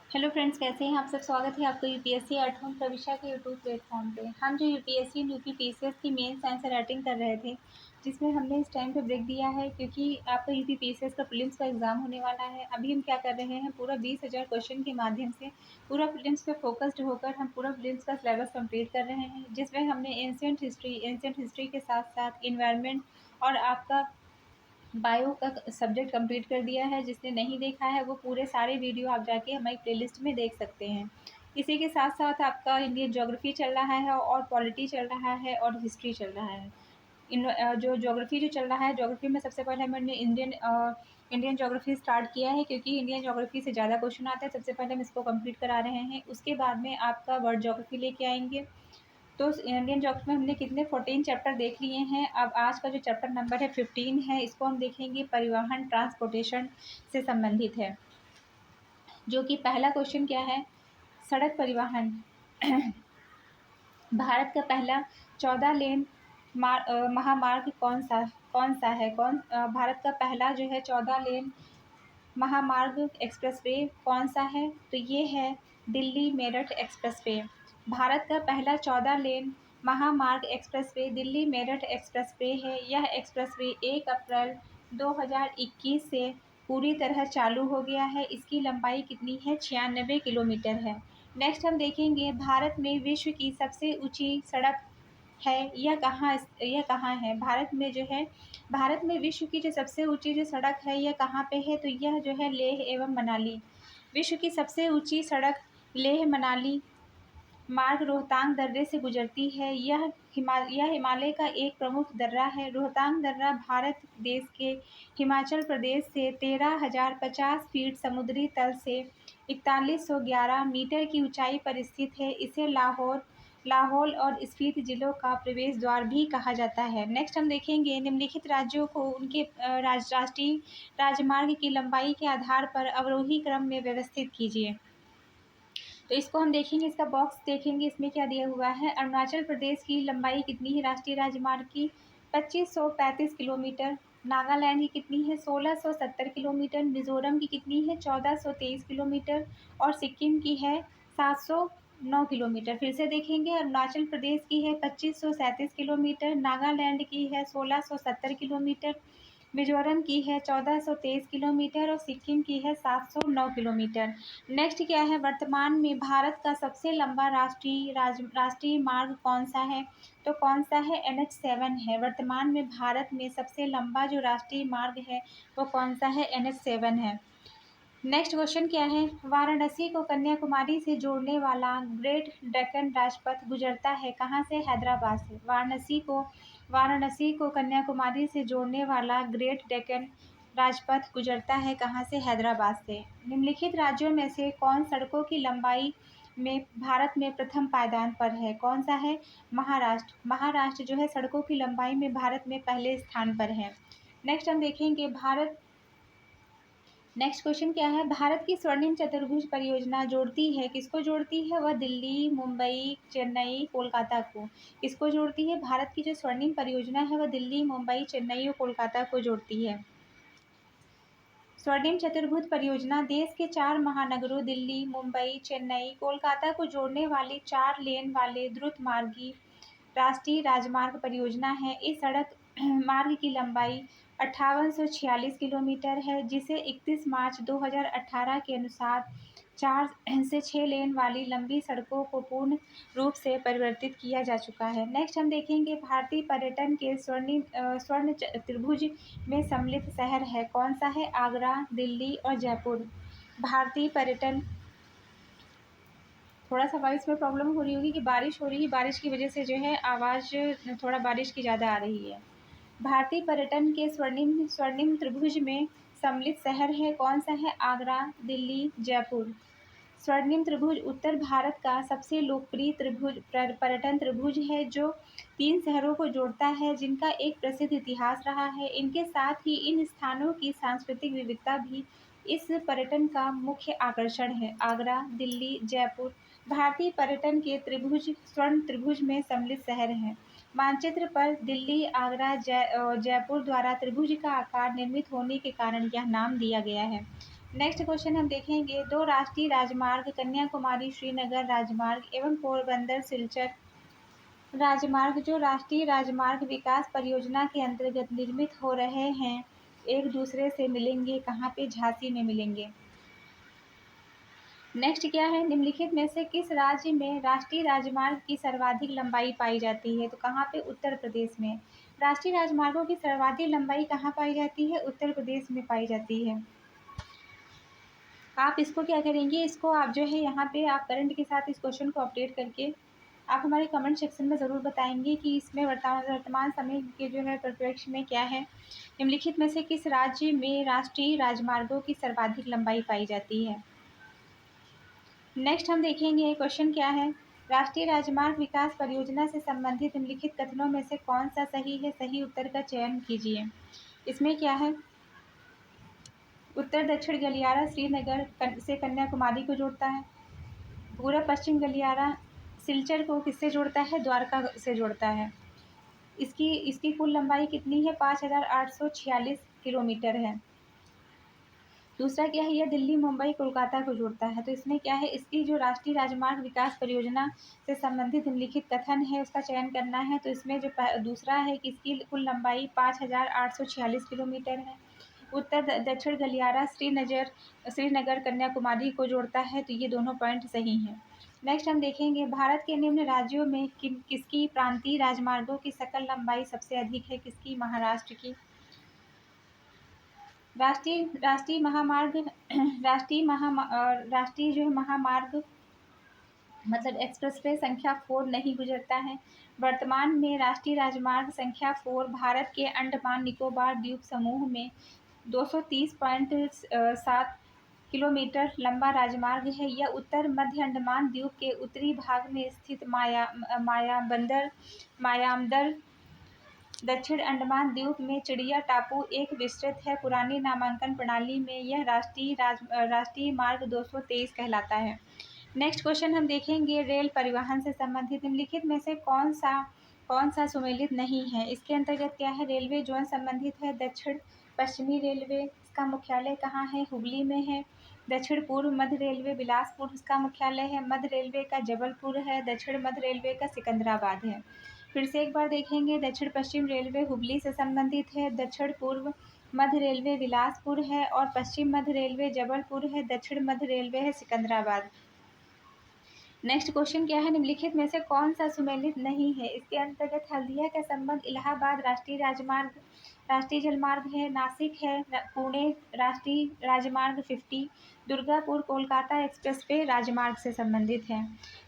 Hello friends, कैसे हैं आप सब। स्वागत है आपको यूपीएससी आठवां प्रविष्या के यूट्यूब प्लेटफॉर्म पे। हम जो यूपीएससी यूपी पीसीएस की मेन साइंस राइटिंग कर रहे थे, जिसमें हमने इस टाइम पे ब्रेक दिया है क्योंकि आपका यूपी पीसीएस का प्रीलिम्स का एग्जाम होने वाला है। अभी हम क्या कर रहे हैं, पूरा 20,000 क्वेश्चन के माध्यम से पूरा प्रीलिम्स पे फोकस्ड होकर हम पूरा प्रीलिम्स का सिलेबस कंप्लीट कर रहे हैं, जिसमें हमने एंशिएंट हिस्ट्री के साथ साथ इन्वायरमेंट और आपका बायो का सब्जेक्ट कंप्लीट कर दिया है। जिसने नहीं देखा है वो पूरे सारे वीडियो आप जाके हमारी प्लेलिस्ट में देख सकते हैं। इसी के साथ साथ आपका इंडियन ज्योग्राफी चल रहा है और पॉलिटी चल रहा है और हिस्ट्री चल रहा है। जो ज्योग्राफी जो चल रहा है, ज्योग्राफी में सबसे पहले हमने इंडियन ज्योग्राफी स्टार्ट किया है क्योंकि इंडियन ज्योग्राफी से ज़्यादा क्वेश्चन आते हैं। सबसे पहले हम इसको कंप्लीट करा रहे हैं, उसके बाद में आपका वर्ल्ड ज्योग्राफी लेके आएंगे। तो इंडियन ज्योग्राफी में हमने कितने 14 चैप्टर देख लिए हैं। अब आज का जो चैप्टर नंबर है 15 है, इसको हम देखेंगे परिवहन ट्रांसपोर्टेशन से संबंधित है। जो कि पहला क्वेश्चन क्या है, सड़क परिवहन। भारत का पहला 14 लेन महामार्ग कौन सा है। भारत का पहला जो है 14 लेन महामार्ग एक्सप्रेसवे कौन सा है, तो ये है दिल्ली मेरठ एक्सप्रेसवे। भारत का पहला 14 लेन महामार्ग एक्सप्रेसवे दिल्ली मेरठ एक्सप्रेसवे है। यह एक्सप्रेसवे 1 अप्रैल 2021 से पूरी तरह चालू हो गया है। इसकी लंबाई कितनी है, 96 किलोमीटर है। नेक्स्ट हम देखेंगे, भारत में विश्व की सबसे ऊंची सड़क है, यह कहाँ है। भारत में विश्व की जो सबसे ऊंची जो सड़क है यह कहाँ पे है, तो यह जो है लेह एवं मनाली। विश्व की सबसे ऊंची सड़क लेह मनाली मार्ग रोहतांग दर्रे से गुजरती है। यह हिमालय का एक प्रमुख दर्रा है। रोहतांग दर्रा भारत देश के हिमाचल प्रदेश से 13,050 फीट समुद्री तल से 4111 मीटर की ऊंचाई पर स्थित है। इसे लाहौल और स्पीति जिलों का प्रवेश द्वार भी कहा जाता है। नेक्स्ट हम देखेंगे, निम्नलिखित राज्यों को उनके राष्ट्रीय राजमार्ग की लंबाई के आधार पर अवरोही क्रम में व्यवस्थित कीजिए। तो इसको हम देखेंगे, इसका बॉक्स देखेंगे, इसमें क्या दिया हुआ है। अरुणाचल प्रदेश की लंबाई कितनी है राष्ट्रीय राजमार्ग की, 2535 किलोमीटर। नागालैंड की कितनी है, 1670 किलोमीटर। मिजोरम की कितनी है, 1423 किलोमीटर। और सिक्किम की है 709 किलोमीटर। फिर से देखेंगे, अरुणाचल प्रदेश की है 2537 किलोमीटर, नागालैंड की है 1670 किलोमीटर, मिजोरम की है 1423 किलोमीटर और सिक्किम की है 709 किलोमीटर। नेक्स्ट क्या है, वर्तमान में भारत का सबसे लंबा राष्ट्रीय मार्ग कौन सा है, तो कौन सा है, NH7 है। वर्तमान में भारत में सबसे लंबा जो राष्ट्रीय मार्ग है वो कौन सा है, NH7 है। नेक्स्ट क्वेश्चन क्या है, वाराणसी को कन्याकुमारी से जोड़ने वाला ग्रेट डेक्कन राजपथ गुजरता है कहाँ से, हैदराबाद से। वाराणसी को कन्याकुमारी से जोड़ने वाला ग्रेट डेक्कन राजपथ गुजरता है कहाँ से, हैदराबाद से। निम्नलिखित राज्यों में से कौन सड़कों की लंबाई में भारत में प्रथम पायदान पर है, कौन सा है, महाराष्ट्र जो है सड़कों की लंबाई में भारत में पहले स्थान पर है। नेक्स्ट हम देखेंगे, नेक्स्ट क्वेश्चन क्या है, भारत की स्वर्णिम चतुर्भुज परियोजना जोड़ती है, किसको जोड़ती है, वह दिल्ली, मुंबई, चेन्नई, कोलकाता को। किसको जोड़ती है, भारत की जो स्वर्णिम परियोजना है वह दिल्ली, मुंबई, चेन्नई और कोलकाता को जोड़ती है। स्वर्णिम चतुर्भुज परियोजना देश के 4 महानगरों दिल्ली, मुंबई, चेन्नई, कोलकाता को जोड़ने वाली 4 लेन वाले द्रुत मार्गी राष्ट्रीय राजमार्ग परियोजना है। इस सड़क मार्ग की लंबाई 5846 किलोमीटर है, जिसे 31 मार्च 2018 के अनुसार 4 से 6 लेन वाली लंबी सड़कों को पूर्ण रूप से परिवर्तित किया जा चुका है। नेक्स्ट हम देखेंगे, भारतीय पर्यटन के स्वर्ण त्रिभुज में सम्मिलित शहर है, कौन सा है, आगरा, दिल्ली और जयपुर। भारतीय पर्यटन, थोड़ा सा वॉइस में प्रॉब्लम हो रही होगी कि बारिश हो रही है, बारिश की वजह से जो है आवाज़ थोड़ा बारिश की ज़्यादा आ रही है। भारतीय पर्यटन के स्वर्णिम त्रिभुज में सम्मिलित शहर है, कौन सा है, आगरा, दिल्ली, जयपुर। स्वर्णिम त्रिभुज उत्तर भारत का सबसे लोकप्रिय पर्यटन त्रिभुज है, जो 3 शहरों को जोड़ता है जिनका एक प्रसिद्ध इतिहास रहा है। इनके साथ ही इन स्थानों की सांस्कृतिक विविधता भी इस पर्यटन का मुख्य आकर्षण है। आगरा, दिल्ली, जयपुर भारतीय पर्यटन के स्वर्ण त्रिभुज में सम्मिलित शहर हैं। मानचित्र पर दिल्ली, आगरा, जयपुर द्वारा त्रिभुज का आकार निर्मित होने के कारण यह नाम दिया गया है। नेक्स्ट क्वेश्चन हम देखेंगे, दो राष्ट्रीय राजमार्ग कन्याकुमारी श्रीनगर राजमार्ग एवं पोरबंदर सिलचर राजमार्ग जो राष्ट्रीय राजमार्ग विकास परियोजना के अंतर्गत निर्मित हो रहे हैं, एक दूसरे से मिलेंगे कहाँ पे? झांसी में मिलेंगे। नेक्स्ट क्या है, निम्नलिखित में से किस राज्य में राष्ट्रीय राजमार्ग की सर्वाधिक लंबाई पाई जाती है? तो कहाँ पे? उत्तर प्रदेश में। राष्ट्रीय राजमार्गों की सर्वाधिक लंबाई कहाँ पाई जाती है? उत्तर प्रदेश में पाई जाती है। आप इसको क्या करेंगे, इसको आप जो है यहाँ पे आप करंट के साथ इस क्वेश्चन को अपडेट करके आप हमारे कमेंट सेक्शन में ज़रूर बताएंगे कि इसमें वर्तमान समय के जो है परिप्रेक्ष्य में क्या है। निम्नलिखित में से किस राज्य में राष्ट्रीय राजमार्गों की सर्वाधिक लंबाई पाई जाती है? नेक्स्ट हम देखेंगे क्वेश्चन क्या है, राष्ट्रीय राजमार्ग विकास परियोजना से संबंधित निम्नलिखित कथनों में से कौन सा सही है? सही उत्तर का चयन कीजिए। इसमें क्या है, उत्तर दक्षिण गलियारा श्रीनगर से कन्याकुमारी को जोड़ता है। पूर्व पश्चिम गलियारा सिलचर को किससे जोड़ता है? द्वारका से जोड़ता है। इसकी इसकी कुल लंबाई कितनी है? 5,846 किलोमीटर है। दूसरा क्या है, यह दिल्ली मुंबई कोलकाता को जोड़ता है। तो इसमें क्या है, इसकी जो राष्ट्रीय राजमार्ग विकास परियोजना से संबंधित निम्नलिखित कथन है उसका चयन करना है। तो इसमें जो दूसरा है कि इसकी कुल लंबाई 5,846 किलोमीटर है। उत्तर दक्षिण गलियारा श्रीनगर कन्याकुमारी को जोड़ता है। तो ये दोनों पॉइंट सही हैं। नेक्स्ट हम देखेंगे, भारत के निम्न राज्यों में किसकी प्रांतीय राजमार्गों की सकल लंबाई सबसे अधिक है? किसकी? महाराष्ट्र की। राष्ट्रीय महामार्ग राष्ट्रीय जो है महामार्ग मतलब एक्सप्रेसवे संख्या 4 नहीं गुजरता है। वर्तमान में राष्ट्रीय राजमार्ग संख्या 4 भारत के अंडमान निकोबार द्वीप समूह में 230.7 किलोमीटर लंबा राजमार्ग है। यह उत्तर मध्य अंडमान द्वीप के उत्तरी भाग में स्थित मायामदर दक्षिण अंडमान द्वीप में चिड़िया टापू एक विस्तृत है। पुरानी नामांकन प्रणाली में यह राष्ट्रीय मार्ग 223 कहलाता है। नेक्स्ट क्वेश्चन हम देखेंगे, रेल परिवहन से संबंधित निम्नलिखित में से कौन सा सुमेलित नहीं है? इसके अंतर्गत क्या है, रेलवे जोन संबंधित है। दक्षिण पश्चिमी रेलवे, इसका मुख्यालय कहाँ है? हुबली में है। दक्षिण पूर्व मध्य रेलवे बिलासपुर इसका मुख्यालय है। मध्य रेलवे का जबलपुर है। दक्षिण मध्य रेलवे का सिकंदराबाद है। फिर से एक बार देखेंगे, दक्षिण पश्चिम रेलवे हुबली से संबंधित है। दक्षिण पूर्व मध्य रेलवे बिलासपुर है और पश्चिम मध्य रेलवे जबलपुर है। दक्षिण मध्य रेलवे है सिकंदराबाद। नेक्स्ट क्वेश्चन क्या है, निम्नलिखित में से कौन सा सुमेलित नहीं है? इसके अंतर्गत हल्दिया का संबंध इलाहाबाद राष्ट्रीय जलमार्ग है। नासिक है पुणे राष्ट्रीय राजमार्ग 50। दुर्गापुर कोलकाता एक्सप्रेसवे राजमार्ग से संबंधित है।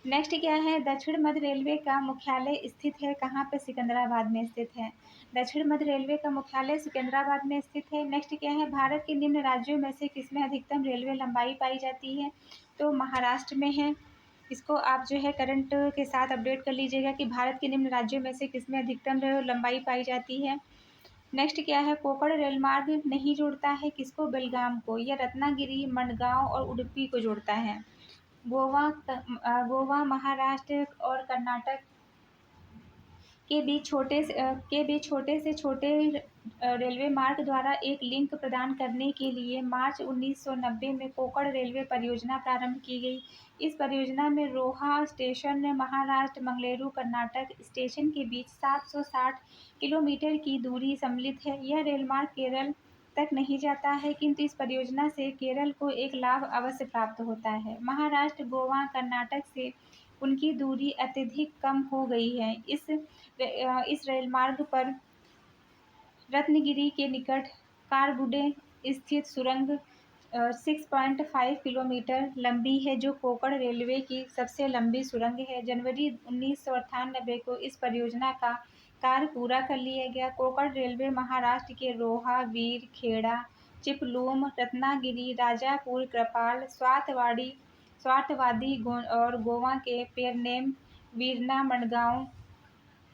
नेक्स्ट क्या है, दक्षिण मध्य रेलवे का मुख्यालय स्थित है कहाँ पे? सिकंदराबाद में स्थित है। दक्षिण मध्य रेलवे का मुख्यालय सिकंदराबाद में स्थित है। नेक्स्ट क्या है, भारत के निम्न राज्यों में से किसमें अधिकतम रेलवे लंबाई पाई जाती है? तो महाराष्ट्र में है। इसको आप जो है करंट के साथ अपडेट कर लीजिएगा कि भारत के निम्न राज्यों में से किसमें अधिकतम लंबाई पाई जाती है। नेक्स्ट क्या है, कोकण रेलमार्ग नहीं जोड़ता है किसको? बेलगाम को। यह रत्नागिरी, मडगांव और उडुपी को जोड़ता है। गोवा महाराष्ट्र और कर्नाटक के बीच छोटे से छोटे रेलवे मार्ग द्वारा एक लिंक प्रदान करने के लिए मार्च 1990 में कोंकण रेलवे परियोजना प्रारंभ की गई। इस परियोजना में रोहा स्टेशन महाराष्ट्र मंगलुरु कर्नाटक स्टेशन के बीच 760 किलोमीटर की दूरी सम्मिलित है। यह रेलमार्ग केरल तक नहीं जाता है, किंतु इस परियोजना से केरल को एक लाभ अवश्य प्राप्त होता है। महाराष्ट्र गोवा कर्नाटक से उनकी दूरी अत्यधिक कम हो गई है। इस रेलमार्ग पर रत्नगिरी के निकट कारगुडे स्थित सुरंग 6.5 किलोमीटर लंबी है, जो कोंकण रेलवे की सबसे लंबी सुरंग है। जनवरी 1998 को इस परियोजना का कार्य पूरा कर लिया गया। कोंकण रेलवे महाराष्ट्र के रोहा, वीर खेड़ा, चिपलून, रत्नागिरी, राजापुर, कृपाल, स्वातवादी और गोवा के पेरनेम, वीरना, मडगांव,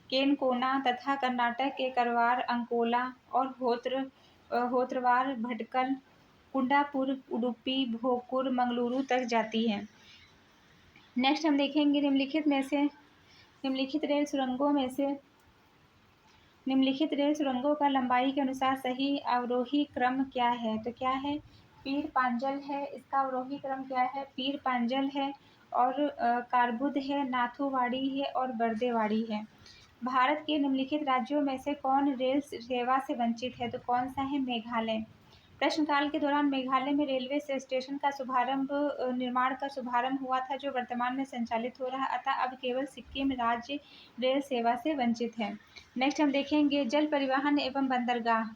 केनकोना तथा कर्नाटक के करवार, अंकोला और होतरवार, भटकल, कुंडापुर, उडुपी, भोकुर, मंगलुरु तक जाती है। नेक्स्ट हम देखेंगे, निम्नलिखित रेल सुरंगों का लंबाई के अनुसार सही अवरोही क्रम क्या है? तो क्या है, पीर पांजल है, इसका अवरोही क्रम क्या है? पीर पांजल है, और कारबुद है, नाथुवाड़ी है, और बरदेवाड़ी है। भारत के निम्नलिखित राज्यों में से कौन रेल सेवा से वंचित है? तो कौन सा है? मेघालय। प्रश्नकाल के दौरान मेघालय में रेलवे से स्टेशन का निर्माण का शुभारंभ हुआ था, जो वर्तमान में संचालित हो रहा है, अतः अब केवल सिक्किम राज्य रेल सेवा से वंचित है। नेक्स्ट हम देखेंगे जल परिवहन एवं बंदरगाह।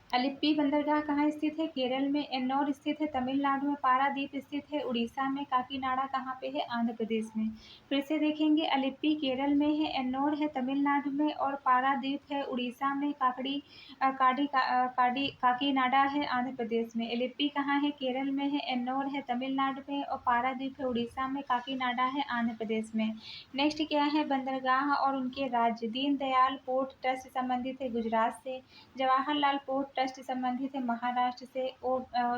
अलिप्पी बंदरगाह कहाँ स्थित है? केरल में। एन्नौर स्थित है तमिलनाडु में। पारादीप स्थित है उड़ीसा में। काकीनाडा कहाँ पे है? आंध्र प्रदेश में। फिर से देखेंगे, अलिप्पी केरल में है, एन्नौर है तमिलनाडु में, और पारादीप है उड़ीसा में। काकीनाडा है आंध्र प्रदेश में। अलिप्पी कहाँ है? केरल में है, एन्नौर है तमिलनाडु में, और पारादीप है उड़ीसा में। काकीनाडा है आंध्र प्रदेश में। नेक्स्ट क्या है? बंदरगाह और उनके राज्य। दीनदयाल पोर्ट ट्रस्ट संबंधित है गुजरात से। जवाहरलाल पोर्ट ट्रस्ट संबंधित है महाराष्ट्र से।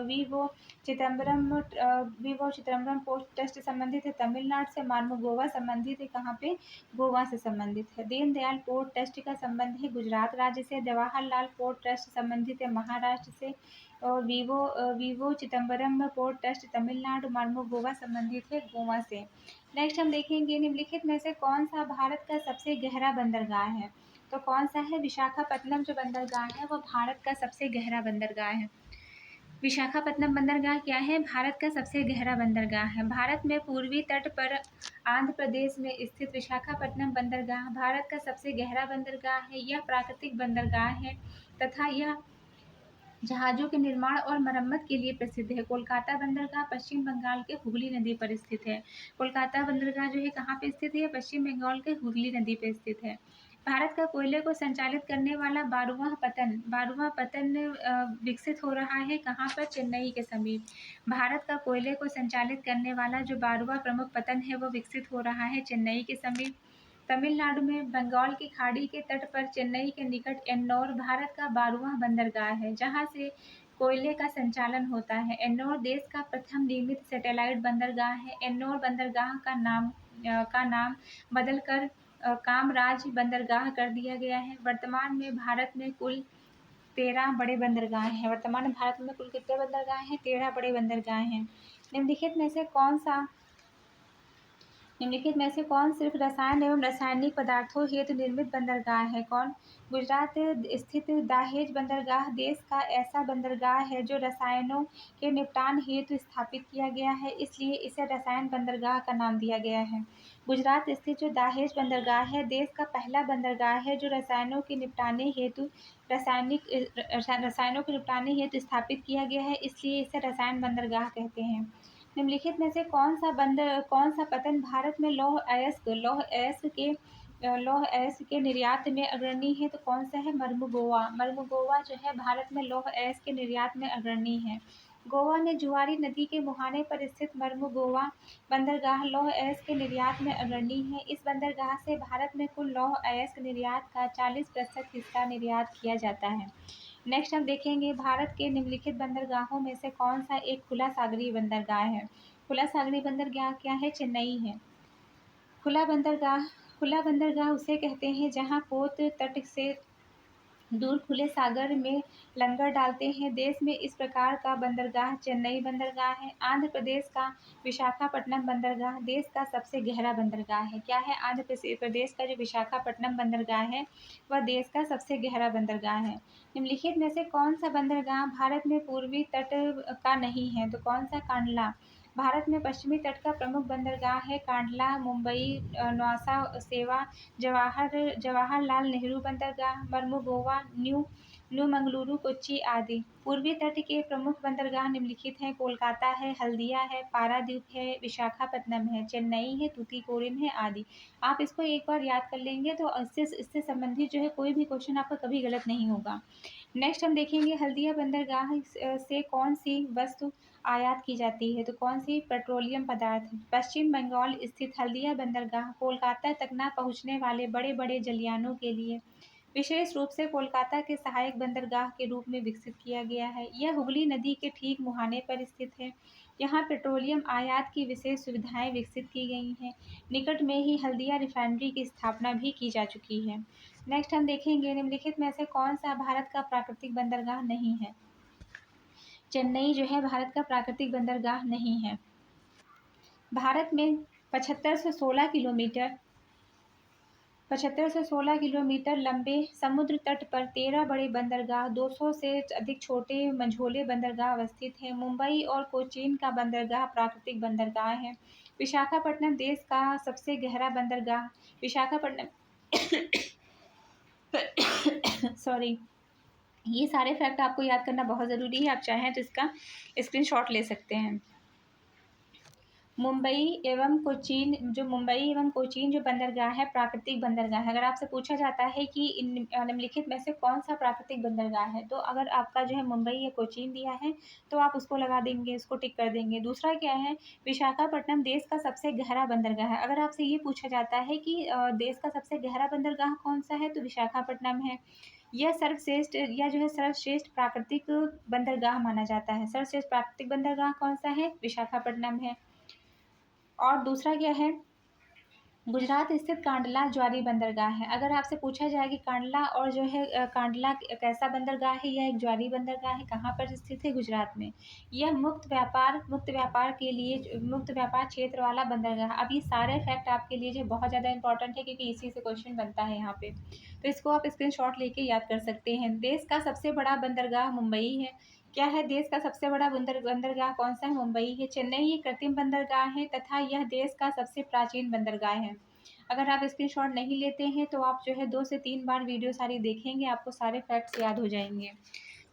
वीवो चिदम्बरम पोर्ट ट्रस्ट संबंधित है तमिलनाडु से। मार्मुगोवा संबंधित है कहाँ पे? गोवा से संबंधित है। दीनदयाल पोर्ट ट्रस्ट का संबंध है गुजरात राज्य से। जवाहरलाल पोर्ट ट्रस्ट संबंधित है महाराष्ट्र से। और V O Chidambaram port trust Tamil Nadu. Marmugao संबंधित है गोवा से। नेक्स्ट हम देखेंगे निम्नलिखित में से कौन सा भारत का सबसे गहरा बंदरगाह है? तो कौन सा है? विशाखापत्तनम जो बंदरगाह है वो भारत का सबसे गहरा बंदरगाह है। विशाखापत्तनम बंदरगाह क्या है? भारत का सबसे गहरा बंदरगाह है। भारत में पूर्वी तट पर आंध्र प्रदेश में स्थित विशाखापत्तनम बंदरगाह भारत का सबसे गहरा बंदरगाह है। यह प्राकृतिक बंदरगाह है तथा यह जहाजों के निर्माण और मरम्मत के लिए प्रसिद्ध है। कोलकाता बंदरगाह पश्चिम बंगाल के हुगली नदी पर स्थित है। कोलकाता बंदरगाह जो है कहाँ पे स्थित है? पश्चिम बंगाल के हुगली नदी पर स्थित है। भारत का कोयले को संचालित करने वाला 12वां पतन विकसित हो रहा है कहाँ पर? चेन्नई के समीप। भारत का कोयले को संचालित करने वाला जो 12वां प्रमुख पतन है वो विकसित हो रहा है चेन्नई के समीप। तमिलनाडु में बंगाल की खाड़ी के तट पर चेन्नई के निकट एन्नौर भारत का 12वां बंदरगाह है, जहां से कोयले का संचालन होता है। एन्नौर देश का प्रथम नियमित सैटेलाइट बंदरगाह है। एन्नौर बंदरगाह का नाम बदलकर कामराज बंदरगाह कर दिया गया है। वर्तमान में भारत में कुल 13 बड़े बंदरगाह हैं। वर्तमान में भारत में कुल कितने बंदरगाह हैं? 13 बड़े बंदरगाह हैं। निम्नलिखित में से कौन सिर्फ रसायन एवं रासायनिक पदार्थों हेतु निर्मित बंदरगाह है? कौन? गुजरात स्थित दाहेज बंदरगाह देश का ऐसा बंदरगाह है जो रसायनों के निपटान हेतु स्थापित किया गया है, इसलिए इसे रसायन बंदरगाह का नाम दिया गया है। गुजरात स्थित जो दाहेज बंदरगाह है देश का पहला बंदरगाह है जो रसायनों के निपटाने हेतु स्थापित किया गया है, इसलिए इसे रसायन बंदरगाह कहते हैं। निम्नलिखित में से कौन सा पतन भारत में लौह अयस्क के निर्यात में अग्रणी है? तो कौन सा है? मर्मुगोवा जो है भारत में लौह अयस्क के निर्यात में अग्रणी है। गोवा में जुआरी नदी के मुहाने पर स्थित मर्मुगोवा बंदरगाह लौह अयस्क के निर्यात में अग्रणी है। इस बंदरगाह से भारत में कुल लौह अयस्क निर्यात का 40% हिस्सा निर्यात किया जाता है। नेक्स्ट हम देखेंगे भारत के निम्नलिखित बंदरगाहों में से कौन सा एक खुला सागरीय बंदरगाह है? खुला सागरीय बंदरगाह क्या है? चेन्नई है। खुला बंदरगाह उसे कहते हैं जहां पोत तट से दूर खुले सागर में लंगर डालते हैं। देश में इस प्रकार का बंदरगाह चेन्नई बंदरगाह है। आंध्र प्रदेश का विशाखापट्टनम बंदरगाह देश का सबसे गहरा बंदरगाह है। क्या है? आंध्र प्रदेश का जो विशाखापट्टनम बंदरगाह है वह देश का सबसे गहरा बंदरगाह है। निम्नलिखित में से कौन सा बंदरगाह भारत में पूर्वी तट का नहीं है? तो कौन सा? कांडला। भारत में पश्चिमी तट का प्रमुख बंदरगाह है कांडला। मुंबई, नौसा सेवा, जवाहरलाल नेहरू बंदरगाह, मर्मुगोवा, न्यू मंगलुरु, कोच्चि आदि। पूर्वी तट के प्रमुख बंदरगाह निम्नलिखित हैं। कोलकाता है, हल्दिया है, पारादीप है, विशाखापत्तनम है, चेन्नई है, तूतीकोरिन है आदि। आप इसको एक बार याद कर लेंगे तो इससे संबंधित जो है कोई भी क्वेश्चन आपका कभी गलत नहीं होगा। नेक्स्ट हम देखेंगे हल्दिया बंदरगाह से कौन सी वस्तु आयात की जाती है? तो कौन सी? पेट्रोलियम पदार्थ। पश्चिम बंगाल स्थित हल्दिया बंदरगाह कोलकाता तक न पहुंचने वाले बड़े बड़े जलयानों के लिए विशेष रूप से कोलकाता के सहायक बंदरगाह के रूप में विकसित किया गया है। यह हुगली नदी के ठीक मुहाने पर स्थित है। यहाँ पेट्रोलियम आयात की विशेष सुविधाएं विकसित की गई हैं। निकट में ही हल्दिया रिफाइनरी की स्थापना भी की जा चुकी है। नेक्स्ट हम देखेंगे निम्नलिखित में से कौन सा भारत का प्राकृतिक बंदरगाह नहीं है? चेन्नई जो है भारत का प्राकृतिक बंदरगाह नहीं है। भारत में 75 से 16 किलोमीटर लंबे समुद्र तट पर 13 बड़े बंदरगाह, 200 से अधिक छोटे मझोले बंदरगाह अवस्थित हैं। मुंबई और कोचीन का बंदरगाह प्राकृतिक बंदरगाह है। विशाखापट्टनम देश का सबसे गहरा बंदरगाह। विशाखापट्टनम सॉरी, ये सारे फैक्ट आपको याद करना बहुत ज़रूरी है। आप चाहें तो इसका स्क्रीनशॉट ले सकते हैं। मुंबई एवं कोचीन जो बंदरगाह है प्राकृतिक बंदरगाह है। अगर आपसे पूछा जाता है कि इन निम्नलिखित में से कौन सा प्राकृतिक बंदरगाह है, तो अगर आपका जो है मुंबई या कोचीन दिया है तो आप उसको लगा देंगे, उसको टिक कर देंगे। दूसरा क्या है, विशाखापट्टनम देश का सबसे गहरा बंदरगाह है। अगर आपसे ये पूछा जाता है कि देश का सबसे गहरा बंदरगाह कौन सा है, तो विशाखापट्टनम है। यह सर्वश्रेष्ठ प्राकृतिक बंदरगाह माना जाता है। सर्वश्रेष्ठ प्राकृतिक बंदरगाह कौन सा है, विशाखापट्टनम है। और दूसरा क्या है, गुजरात स्थित कांडला ज्वारी बंदरगाह है। अगर आपसे पूछा जाए कि कांडला और जो है कांडला कैसा बंदरगाह है, यह एक ज्वारी बंदरगाह है, कहाँ पर स्थित है, गुजरात में। यह मुक्त व्यापार क्षेत्र वाला बंदरगाह। अब ये सारे फैक्ट आपके लिए जो बहुत ज़्यादा इंपॉर्टेंट है, क्योंकि इसी से क्वेश्चन बनता है यहाँ पे, तो इसको आप स्क्रीनशॉट लेके याद कर सकते हैं। देश का सबसे बड़ा बंदरगाह मुंबई है। क्या है, देश का सबसे बड़ा बंदरगाह कौन सा है, मुंबई है। चेन्नई ये कृत्रिम बंदरगाह है तथा यह देश का सबसे प्राचीन बंदरगाह है। अगर आप स्क्रीनशॉट नहीं लेते हैं तो आप जो है 2 से 3 बार वीडियो सारी देखेंगे, आपको सारे फैक्ट्स याद हो जाएंगे।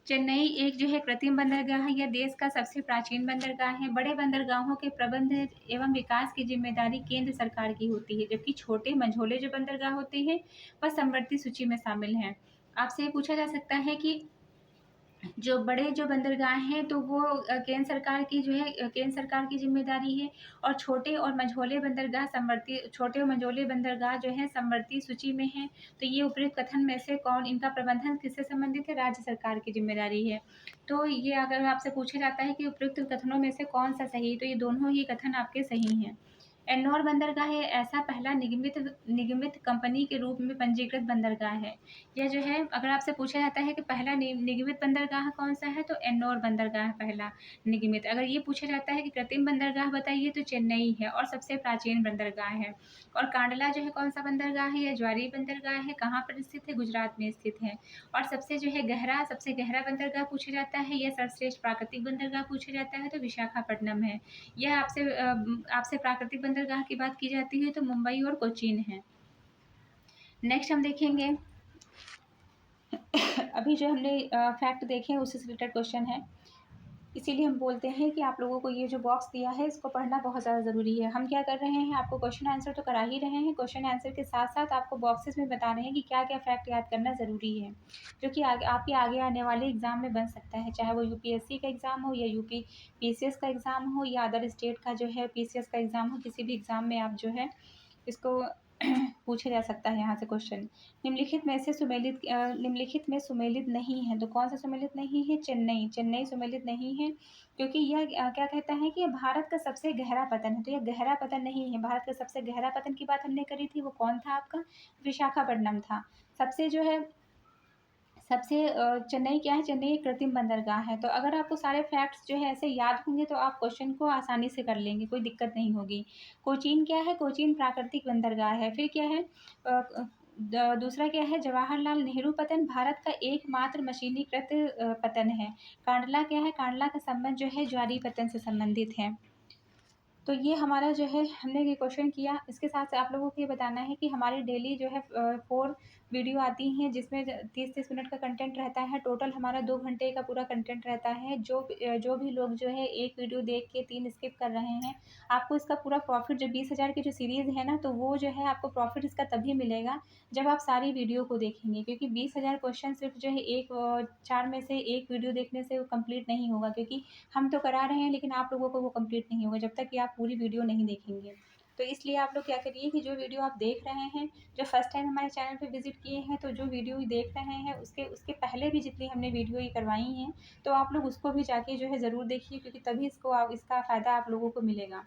चेन्नई एक जो है कृत्रिम बंदरगाह है, यह देश का सबसे प्राचीन बंदरगाह है। बड़े बंदरगाहों के प्रबंध एवं विकास की जिम्मेदारी केंद्र सरकार की होती है, जबकि छोटे मझोले जो बंदरगाह होते हैं वह समवर्ती सूची में शामिल हैं। आपसे ये पूछा जा सकता है कि जो बड़े जो बंदरगाह हैं तो वो केंद्र सरकार की जो है केंद्र सरकार की जिम्मेदारी है, और छोटे और मझोले बंदरगाह जो है समवर्ती सूची में हैं। तो ये उपयुक्त कथन में से कौन, इनका प्रबंधन किससे संबंधित है, राज्य सरकार की जिम्मेदारी है। तो ये अगर आपसे पूछा जाता है कि उपयुक्त कथनों में से कौन सा सही, तो ये दोनों ही कथन आपके सही हैं। एन्नौर बंदरगाह है ऐसा पहला निगमित कंपनी के रूप में पंजीकृत बंदरगाह है। यह जो है, अगर आपसे पूछा जाता है कि पहला निगमित बंदरगाह कौन सा है, तो एन्नौर बंदरगाह पहला निगमित। अगर ये पूछा जाता है कि कृत्रिम बंदरगाह बताइए, तो चेन्नई है और सबसे प्राचीन बंदरगाह है। और कांडला जो है कौन सा बंदरगाह है, यह ज्वारी बंदरगाह है, कहाँ पर स्थित है, गुजरात में स्थित है। और सबसे गहरा बंदरगाह पूछा जाता है, यह सर्वश्रेष्ठ प्राकृतिक बंदरगाह पूछा जाता है, तो विशाखापट्टनम है। यह आपसे प्राकृतिक बंदरगाह की बात की जाती है तो मुंबई और कोचीन है। नेक्स्ट हम देखेंगे अभी जो हमने फैक्ट देखे हैं उससे रिलेटेड क्वेश्चन है, इसीलिए हम बोलते हैं कि आप लोगों को ये जो बॉक्स दिया है इसको पढ़ना बहुत ज़्यादा ज़रूरी है। हम क्या कर रहे हैं, आपको क्वेश्चन आंसर तो करा ही रहे हैं, क्वेश्चन आंसर के साथ साथ आपको बॉक्सेस में बता रहे हैं कि क्या क्या फैक्ट याद करना ज़रूरी है, जो कि आपके आगे आने वाले एग्ज़ाम में बन सकता है, चाहे वो यूपीएससी का एग्ज़ाम हो या यूपी पीसीएस का एग्ज़ाम हो या अदर स्टेट का जो है पीसीएस का एग्ज़ाम हो, किसी भी एग्ज़ाम में आप जो है इसको पूछा जा सकता है यहाँ से क्वेश्चन। निम्नलिखित में सुमेलित नहीं है, तो कौन सा सुमेलित नहीं है, चेन्नई सुमेलित नहीं है, क्योंकि यह क्या कहता है कि यह भारत का सबसे गहरा पतन है, तो यह गहरा पतन नहीं है। भारत का सबसे गहरा पतन की बात हमने करी थी, वो कौन था आपका, विशाखापट्टनम था। चेन्नई क्या है, चेन्नई एक कृत्रिम बंदरगाह है। तो अगर आपको सारे फैक्ट्स जो है ऐसे याद होंगे तो आप क्वेश्चन को आसानी से कर लेंगे, कोई दिक्कत नहीं होगी। कोचीन क्या है, कोचीन प्राकृतिक बंदरगाह है। फिर क्या है, दूसरा क्या है, जवाहरलाल नेहरू पतन भारत का एकमात्र मशीनीकृत पतन है। कांडला क्या है, कांडला का संबंध जो है ज्वारी पतन से संबंधित है। तो ये हमारा जो है हमने ये क्वेश्चन किया। इसके साथ आप लोगों को ये बताना है कि हमारी डेली जो है 4 वीडियो आती हैं, जिसमें 30-30 मिनट का कंटेंट रहता है। टोटल हमारा 2 घंटे का पूरा कंटेंट रहता है। जो भी लोग जो है 1 वीडियो देख के 3 स्किप कर रहे हैं, आपको इसका पूरा प्रॉफिट जो 20,000 की जो सीरीज़ है ना, तो वो जो है आपको प्रॉफिट इसका तभी मिलेगा जब आप सारी वीडियो को देखेंगे, क्योंकि 20,000 क्वेश्चन सिर्फ जो है 4 में से 1 वीडियो देखने से वो कंप्लीट नहीं होगा, क्योंकि हम तो करा रहे हैं लेकिन आप लोगों को वो कंप्लीट नहीं होगा जब तक कि आप पूरी वीडियो नहीं देखेंगे। तो इसलिए आप लोग क्या करिए कि जो वीडियो आप देख रहे हैं, जो फर्स्ट टाइम हमारे चैनल पे विजिट किए हैं, तो जो वीडियो देख रहे हैं उसके पहले भी जितनी हमने वीडियो ये करवाई हैं, तो आप लोग उसको भी जाके जो है ज़रूर देखिए, क्योंकि तभी इसका फ़ायदा आप लोगों को मिलेगा।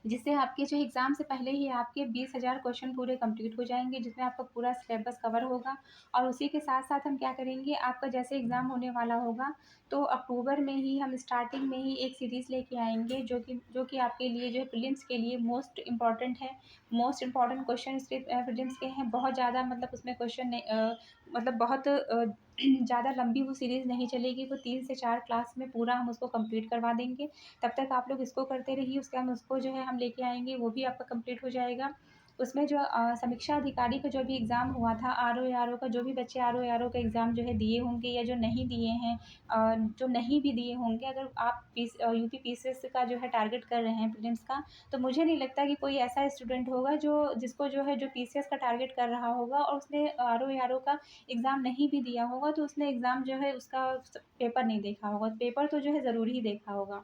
जिससे आपके जो एग्ज़ाम से पहले ही आपके 20,000 क्वेश्चन पूरे कंप्लीट हो जाएँगे, जिसमें आपका पूरा सिलेबस कवर होगा। और उसी के साथ-साथ हम क्या करेंगे, आपका जैसे एग्ज़ाम होने वाला होगा, तो अक्टूबर में ही हम स्टार्टिंग में ही एक सीरीज़ लेके आएँगे, जो कि आपके लिए जो है प्रीलिम्स के लिए मोस्ट इम्पोर्टेंट है। मोस्ट इम्पोर्टेंट क्वेश्चन इसके प्रीलिम्स के हैं। बहुत ज़्यादा मतलब उसमें क्वेश्चन नहीं मतलब बहुत ज़्यादा लंबी वो सीरीज़ नहीं चलेगी, वो 3 से 4 क्लास में पूरा हम उसको कंप्लीट करवा देंगे। तब तक आप लोग इसको करते रहिए, उसके हम उसको जो है हम लेके आएँगे, वो भी आपका कंप्लीट हो जाएगा। उसमें जो समीक्षा अधिकारी का जो भी एग्ज़ाम हुआ था, आरओ एआरओ का, जो भी बच्चे आरओ एआरओ का एग्ज़ाम जो है दिए होंगे या जो नहीं दिए हैं, जो नहीं भी दिए होंगे, अगर आप यूपी पीसीएस का जो है टारगेट कर रहे हैं प्रीलिम्स का, तो मुझे नहीं लगता कि कोई ऐसा स्टूडेंट होगा जिसको जो है जो पीसीएस का टारगेट कर रहा होगा और उसने आरओ एआरओ का एग्ज़ाम नहीं भी दिया होगा, तो उसने एग्ज़ाम जो है उसका पेपर नहीं देखा होगा। पेपर तो जो है ज़रूर ही देखा होगा।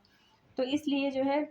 तो इसलिए जो है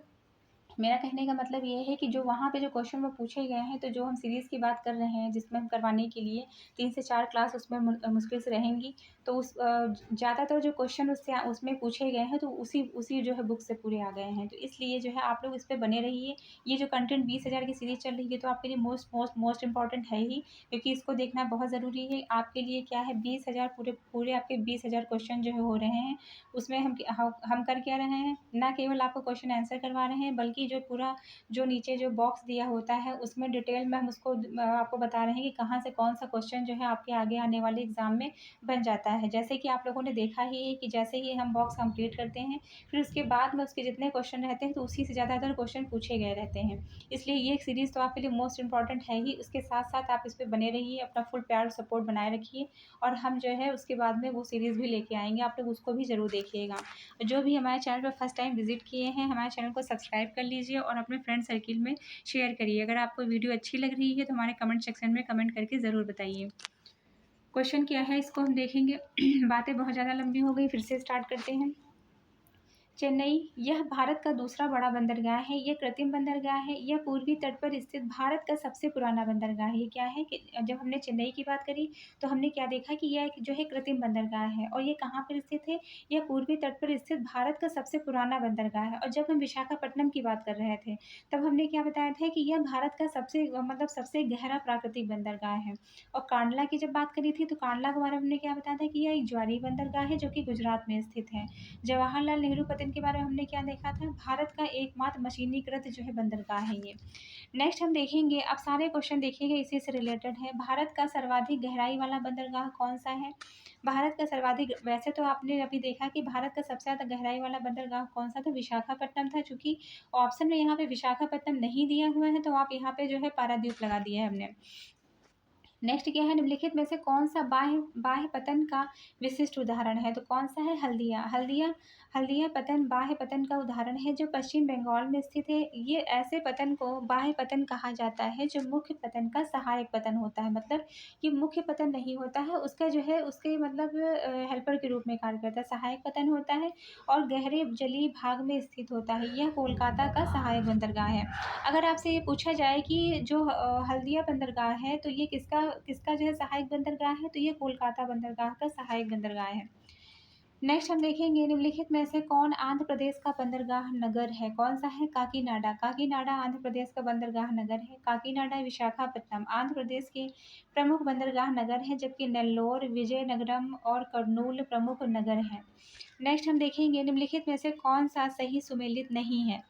मेरा कहने का मतलब ये है कि जो वहाँ पे जो क्वेश्चन वो पूछे गए हैं, तो जो हम सीरीज़ की बात कर रहे हैं, जिसमें हम करवाने के लिए 3 से 4 क्लास उसमें मुश्किल से रहेंगी। तो ज़्यादातर जो क्वेश्चन उसमें पूछे गए हैं, तो उसी उसी जो है बुक से पूरे आ गए हैं। तो इसलिए जो है आप लोग इस पे बने रहिए। ये जो कंटेंट 20,000 की सीरीज़ चल रही है, तो आपके लिए मोस्ट मोस्ट मोस्ट इम्पोर्टेंट है ही, क्योंकि इसको देखना बहुत ज़रूरी है। आपके लिए क्या है, 20,000 पूरे पूरे आपके 20,000 क्वेश्चन जो है हो रहे हैं। उसमें हम कर क्या रहे हैं, ना केवल आपको क्वेश्चन आंसर करवा रहे हैं, बल्कि जो पूरा जो नीचे जो बॉक्स दिया होता है, उसमें डिटेल में हम उसको आपको बता रहे हैं कि कहाँ से कौन-सा क्वेश्चन जो है आपके आगे आने वाले एग्ज़ाम में बन जाता है। जैसे कि आप लोगों ने देखा ही है कि जैसे ही हम बॉक्स कंप्लीट करते हैं, फिर उसके बाद में उसके जितने क्वेश्चन रहते हैं, तो उसी से ज़्यादातर क्वेश्चन पूछे गए रहते हैं। इसलिए ये सीरीज़ तो आपके लिए मोस्ट इम्पोर्टेंट है ही, उसके साथ-साथ आप इस पे बने रहिए, अपना फुल प्यार और सपोर्ट बनाए रखिए, और हम जो है उसके बाद में वो सीरीज़ भी लेके आएँगे, आप लोग उसको भी ज़रूर देखिएगा। जो भी हमारे चैनल पर फर्स्ट टाइम विज़िट किए हैं, हमारे चैनल को सब्सक्राइब कर लीजिए और अपने फ्रेंड सर्किल में शेयर करिए। अगर आपको वीडियो अच्छी लग रही है, तो हमारे कमेंट सेक्शन में कमेंट करके ज़रूर बताइए। क्वेश्चन क्या है, इसको हम देखेंगे। बातें बहुत ज़्यादा लंबी हो गई, फिर से स्टार्ट करते हैं। चेन्नई, यह भारत का दूसरा बड़ा बंदरगाह है। यह कृत्रिम बंदरगाह है। यह पूर्वी तट पर स्थित भारत का सबसे पुराना बंदरगाह है। ये क्या है कि जब हमने चेन्नई की बात करी, तो हमने क्या देखा कि यह एक जो है कृत्रिम बंदरगाह है, और ये कहाँ पर स्थित है? यह पूर्वी तट पर स्थित भारत का सबसे पुराना बंदरगाह है। और जब हम विशाखापट्टनम की बात कर रहे थे, तब हमने क्या बताया था कि यह भारत का मतलब सबसे गहरा प्राकृतिक बंदरगाह है। और कांडला की जब बात करी थी, तो कांडला के बारे में हमने क्या बताया था कि यह एक ज्वारीय बंदरगाह है, जो कि गुजरात में स्थित है। जवाहरलाल नेहरू पतन के बारे में हमने क्या देखा था, भारत का एकमात्र मशीनीकृत जो है बंदरगाह है ये। नेक्स्ट हम देखेंगे, अब सारे क्वेश्चन देखिएगा इसी से रिलेटेड है। भारत का सर्वाधिक गहराई वाला बंदरगाह कौन सा है? भारत का सर्वाधिक, वैसे तो आपने अभी देखा कि भारत का सबसे ज़्यादा गहराई वाला बंदरगाह कौन सा था, विशाखापट्टनम था। चूंकि ऑप्शन में यहाँ पे विशाखापट्टनम नहीं दिया हुआ है, तो आप यहाँ पे जो है पारादीप लगा दिया है हमने। नेक्स्ट क्या है, निम्नलिखित में से कौन सा बाह्य बाह्य पतन का विशिष्ट उदाहरण है? तो कौन सा है? हल्दिया। हल्दिया पतन बाह्य पतन का उदाहरण है, जो पश्चिम बंगाल में स्थित है। ये ऐसे पतन को बाह्य पतन कहा जाता है, जो मुख्य पतन का सहायक पतन होता है। मतलब कि मुख्य पतन नहीं होता है, उसका जो है उसके मतलब हेल्पर के रूप में कार्य करता है। सहायक पतन होता है और गहरे जलीय भाग में स्थित होता है। यह कोलकाता का सहायक बंदरगाह है। अगर आपसे ये पूछा जाए कि जो हल्दिया बंदरगाह है, तो ये किसका किसका जो है सहायक बंदरगाह है, तो ये कोलकाता बंदरगाह का सहायक बंदरगाह है। नेक्स्ट हम देखेंगे, निम्नलिखित में से कौन आंध्र प्रदेश का बंदरगाह नगर है? कौन सा है? काकीनाडा। काकीनाडा आंध्र प्रदेश का बंदरगाह नगर है। काकीनाडा विशाखापट्टनम आंध्र प्रदेश के प्रमुख बंदरगाह नगर है, जबकि नेल्लोर, विजयनगरम और कर्नूल प्रमुख नगर हैं। नेक्स्ट हम देखेंगे, निम्नलिखित में से कौन सा सही सुमेलित नहीं है?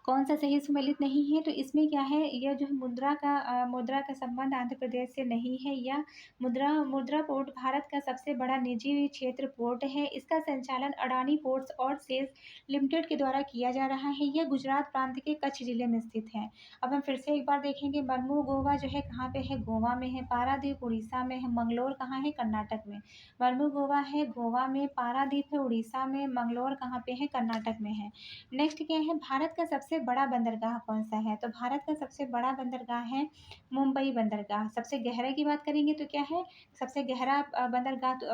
कौन सा सही सुमेलित नहीं है? तो इसमें क्या है, यह जो है मुद्रा का संबंध आंध्र प्रदेश से नहीं है। यह मुद्रा पोर्ट भारत का सबसे बड़ा निजी क्षेत्र पोर्ट है। इसका संचालन अडानी पोर्ट्स और सेल्स लिमिटेड के द्वारा किया जा रहा है। यह गुजरात प्रांत के कच्छ जिले में स्थित है। अब हम फिर से एक बार देखेंगे, मरमू गोवा जो है कहाँ पे है? गोवा में है। पारादीप उड़ीसा में है। मंगलोर कहाँ है? कर्नाटक में। मरमू गोवा है गोवा में, पारादीप है उड़ीसा में, मंगलोर कहाँ पे है? कर्नाटक में है। नेक्स्ट क्या है, भारत का सबसे बड़ा बंदरगाह कौन सा है? तो भारत का सबसे बड़ा बंदरगाह है मुंबई बंदरगाह। सबसे गहरे की बात करेंगे तो क्या है, सबसे गहरा बंदरगाह तो,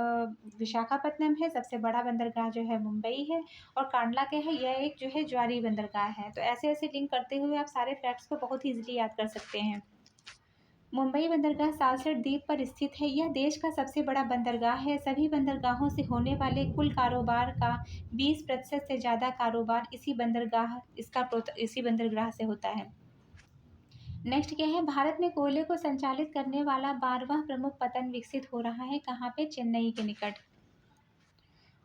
विशाखापट्टनम है। सबसे बड़ा बंदरगाह जो है मुंबई है। और कांडला क्या है, यह एक जो है ज्वारी बंदरगाह है। तो ऐसे ऐसे लिंक करते हुए आप सारे फैक्ट्स को बहुत ही ईजिली याद कर सकते हैं। मुंबई बंदरगाह सालसेट द्वीप पर स्थित है। यह देश का सबसे बड़ा बंदरगाह है। सभी बंदरगाहों से होने वाले कुल कारोबार का 20% से ज़्यादा कारोबार इसी बंदरगाह से होता है। नेक्स्ट क्या है, भारत में कोयले को संचालित करने वाला 12वां प्रमुख पतन विकसित हो रहा है। कहाँ पे? चेन्नई के निकट।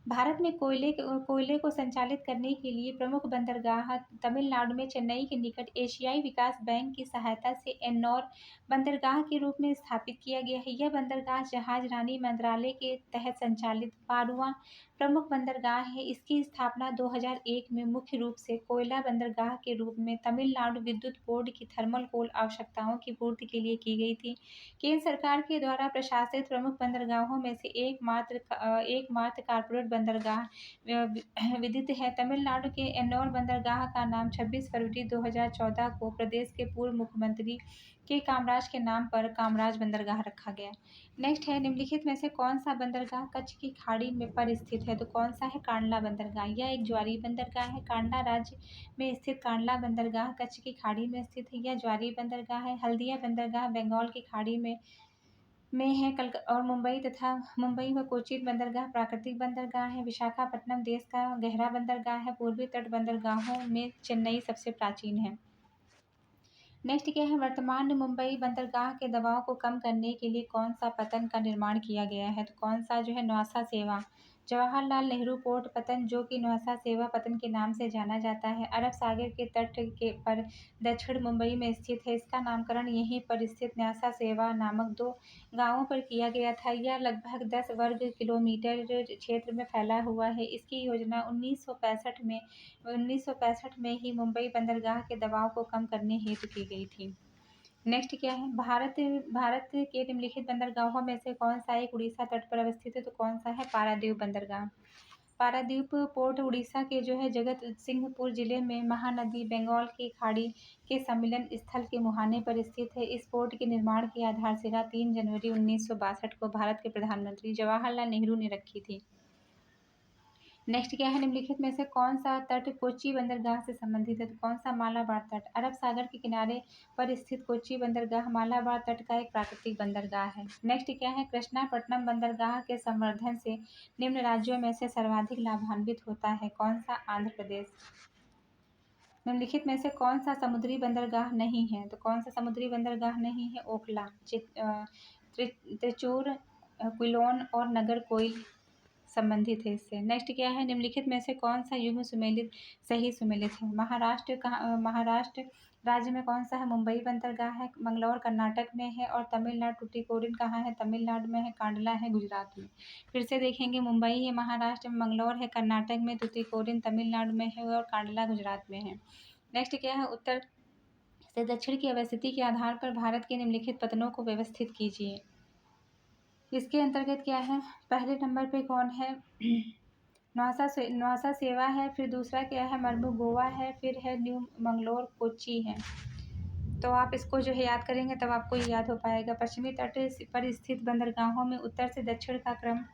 भारत में कोयले को संचालित करने के लिए प्रमुख बंदरगाह तमिलनाडु में चेन्नई के निकट एशियाई विकास बैंक की सहायता से एन्नौर बंदरगाह के रूप में स्थापित किया गया है। यह बंदरगाह जहाजरानी मंत्रालय के तहत संचालित 12वां प्रमुख बंदरगाह है। इसकी स्थापना 2001 में मुख्य रूप से कोयला बंदरगाह के रूप में तमिलनाडु विद्युत बोर्ड की थर्मल कोल आवश्यकताओं की पूर्ति के लिए की गई थी। केंद्र सरकार के द्वारा प्रशासित प्रमुख बंदरगाहों में से एकमात्र कॉर्पोरेट बंदरगाह विदित है। तमिलनाडु के एन्नौर बंदरगाह का नाम 26 फरवरी 2014 को प्रदेश के पूर्व मुख्यमंत्री के कामराज के नाम पर कामराज बंदरगाह रखा गया। नेक्स्ट है, निम्नलिखित में से कौन सा बंदरगाह कच्छ की खाड़ी में पर स्थित है? तो कौन सा है? कांडला बंदरगाह। यह एक ज्वारी बंदरगाह है। कांडला राज्य में स्थित कांडला बंदरगाह कच्छ की खाड़ी में स्थित है। यह ज्वारी बंदरगाह है। हल्दिया बंदरगाह बंगाल की खाड़ी में है। और मुंबई व कोचीन बंदरगाह प्राकृतिक बंदरगाह है। विशाखापट्टनम देश का गहरा बंदरगाह है। पूर्वी तट बंदरगाहों में चेन्नई सबसे प्राचीन है। नेक्स्ट क्या है, वर्तमान में मुंबई बंदरगाह के दबाव को कम करने के लिए कौन सा पतन का निर्माण किया गया है? तो कौन सा जो है? नौसा सेवा। जवाहरलाल नेहरू पोर्ट पतन, जो कि नौसा सेवा पतन के नाम से जाना जाता है, अरब सागर के तट के पर दक्षिण मुंबई में स्थित है। इसका नामकरण यहीं पर स्थित न्यासा सेवा नामक 2 गांवों पर किया गया था। यह लगभग 10 वर्ग किलोमीटर क्षेत्र में फैला हुआ है। इसकी योजना 1965 में ही मुंबई बंदरगाह के दबाव को कम करने हेतु की गई थी। नेक्स्ट क्या है, भारत के निम्नलिखित बंदरगाहों में से कौन सा एक उड़ीसा तट पर अवस्थित है? तो कौन सा है? पारादीप बंदरगाह। पारादीप पोर्ट उड़ीसा के जो है जगत सिंहपुर जिले में महानदी बंगाल की खाड़ी के सम्मिलन स्थल के मुहाने पर स्थित है। इस पोर्ट के निर्माण की आधारशिला 3 जनवरी 1962 को भारत के प्रधानमंत्री जवाहरलाल नेहरू ने रखी थी। नेक्स्ट क्या है, निम्नलिखित में से कौन सा तट कोच्चि बंदरगाह से संबंधित है? तो कौन सा? मालाबार तट। अरब सागर के किनारे पर स्थित कोच्चि बंदरगाह मालाबार तट का एक प्राकृतिक बंदरगाह है। नेक्स्ट क्या है, कृष्णापट्टनम बंदरगाह के संवर्धन से निम्न राज्यों में से सर्वाधिक लाभान्वित होता है? कौन सा? आंध्र प्रदेश। निम्नलिखित में से कौन सा समुद्री बंदरगाह नहीं है? तो कौन सा समुद्री बंदरगाह नहीं है? ओखला, त्रिचूर, क्विलोन और नागरकोइल संबंधित है इससे। नेक्स्ट क्या है, निम्नलिखित में से कौन सा युग्म सुमेलित सही सुमेलित है? महाराष्ट्र राज्य में कौन सा है? मुंबई बंदरगाह है। मंगलौर कर्नाटक में है। और तमिलनाडु टुटीकोरिन कहाँ है? तमिलनाडु में है। कांडला है गुजरात में। फिर से देखेंगे, मुंबई है महाराष्ट्र में, मंगलौर है कर्नाटक में, टुटीकोरिन तमिलनाडु में है और कांडला गुजरात में है। नेक्स्ट क्या है, उत्तर से दक्षिण की अवस्थिति के आधार पर भारत के निम्नलिखित पतनों को व्यवस्थित कीजिए। इसके अंतर्गत क्या है, पहले नंबर पे कौन है? नौसा सेवा है। फिर दूसरा क्या है? मर्मुगोवा है। फिर है न्यू मंगलोर कोच्चि है। तो आप इसको जो है याद करेंगे तब आपको ये याद हो पाएगा। पश्चिमी तट पर स्थित बंदरगाहों में उत्तर से दक्षिण का क्रम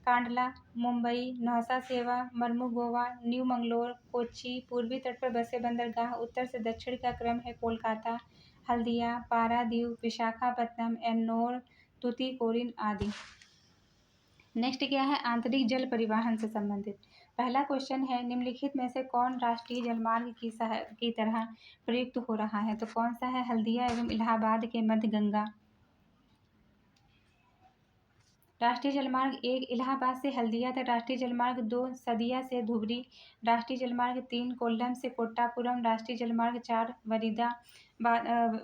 कांडला, मुंबई, नौसा सेवा, मर्मुगोवा, न्यू मंगलोर, कोच्चि। पूर्वी तट पर बसे बंदरगाह उत्तर से दक्षिण का क्रम है कोलकाता, हल्दिया, पारादीप, विशाखापत्तनम, एन्नौर, टुटीकोरिन आदि। नेक्स्ट क्या है, आंतरिक जल परिवहन से संबंधित। पहला क्वेश्चन है, निम्नलिखित में से कौन राष्ट्रीय जलमार्ग की तरह प्रयुक्त हो रहा है? तो कौन सा है? हल्दिया एवं इलाहाबाद के मध्य गंगा। राष्ट्रीय जलमार्ग 1 इलाहाबाद से हल्दिया तक। राष्ट्रीय जलमार्ग 2 सदिया से धुबरी। राष्ट्रीय जलमार्ग 3 कोल्लम से कोट्टापुरम। राष्ट्रीय जलमार्ग 4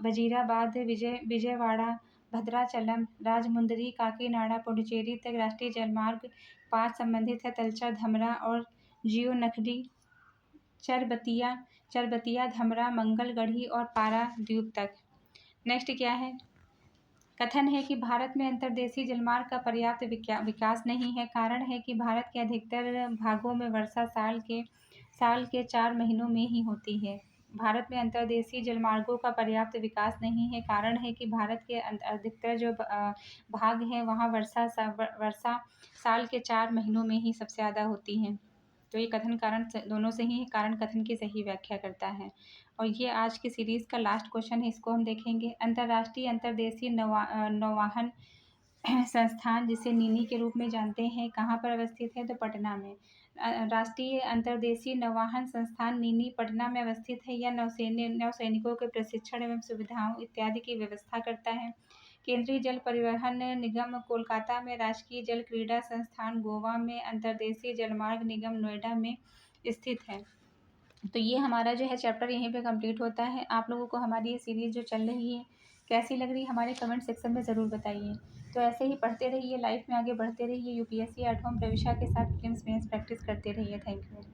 वजीराबाद विजयवाड़ा भद्राचलम राजमुंदरी काकीनाडा पुडुचेरी तक। राष्ट्रीय जलमार्ग 5 संबंधित है तलचा धमरा और जियोनखरी चरबतिया धमरा मंगलगढ़ी और पारादीप तक। नेक्स्ट क्या है, कथन है कि भारत में अंतर्देशीय जलमार्ग का पर्याप्त विकास नहीं है। कारण है कि भारत के अधिकतर भागों में वर्षा साल के 4 महीनों में ही होती है। भारत में अंतर्देशीय जलमार्गों का पर्याप्त विकास नहीं है। कारण है कि भारत के अधिकतर जो भाग हैं वहाँ वर्षा साल के 4 महीनों में ही सबसे ज़्यादा होती है। तो ये कथन कारण दोनों से ही कारण कथन की सही व्याख्या करता है। और ये आज की सीरीज़ का लास्ट क्वेश्चन है, इसको हम देखेंगे। अंतर्राष्ट्रीय अंतर्देशीय नौवाहन संस्थान, जिसे नीनी के रूप में जानते हैं, कहाँ पर अवस्थित है? तो पटना में। राष्ट्रीय अंतर्देशीय नौवाहन संस्थान नीनी पटना में अवस्थित है। यह नौसैनिकों के प्रशिक्षण एवं सुविधाओं इत्यादि की व्यवस्था करता है। केंद्रीय जल परिवहन निगम कोलकाता में, राष्ट्रीय जल क्रीड़ा संस्थान गोवा में, अंतर्देशीय जलमार्ग निगम नोएडा में स्थित है। तो ये हमारा जो है चैप्टर यहीं पे कंप्लीट होता है। आप लोगों को हमारी ये सीरीज़ जो चल रही है कैसी लग रही है, हमारे कमेंट सेक्शन में ज़रूर बताइए। तो ऐसे ही पढ़ते रहिए, लाइफ में आगे बढ़ते रहिए, यूपीएससी 8वां प्रविष्टा के साथ प्रीलिम्स मेंस प्रैक्टिस करते रहिए। Thank you.